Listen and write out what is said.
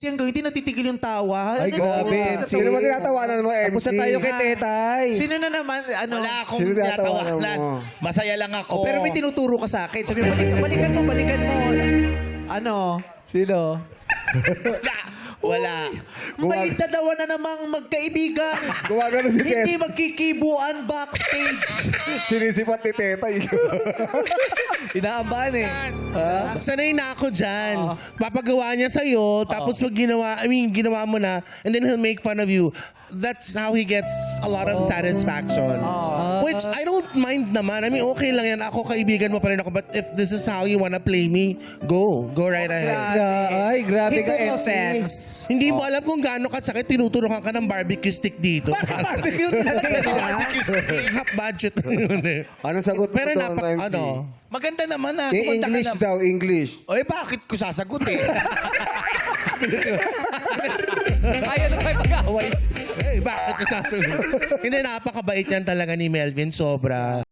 Siyang hindi natitigil yung tawa. Ay, Ano grabe, na- MC. Sino ba tinatawanan mo, MC? Tapos na tayo kay Tetay. Sino na naman? Ano? Wala akong Sino tinatawanan tinatawanan. mo? Masaya lang ako. Oh, pero may tinuturo ka sa akin. Sabi mo, balikan mo. Ano? Sino? Wala. May dalawa na namang magkaibigan. Gumagano si Hindi Teta. magkikibuan backstage. Sinisipat ni Teta. Inaambahan eh. Ha? Sanay na ako dyan. Papagawa niya sa'yo, tapos pag ginawa mo na, and then he'll make fun of you. That's how he gets a lot of satisfaction. Which I don't mind naman. I mean, okay lang yan. Ako, kaibigan mo pa rin ako. But if this is how you wanna play me, go. Go right ahead. Ay, grabe ka, Hindi MC. sense. Hindi mo alam kung gaano kasakit, tinuturukan ka ng barbecue stick dito. Barbecue nilagay sila. Half budget na yun eh. Anong sagot mo Pero doon, MC? Maganda naman na. In English daw, English. Oy, bakit ko sasagot eh? Ayaw na kayo mag-away. Eh, bakit mo sasagot? Hindi, napakabait yan talaga ni Melvin. Sobra.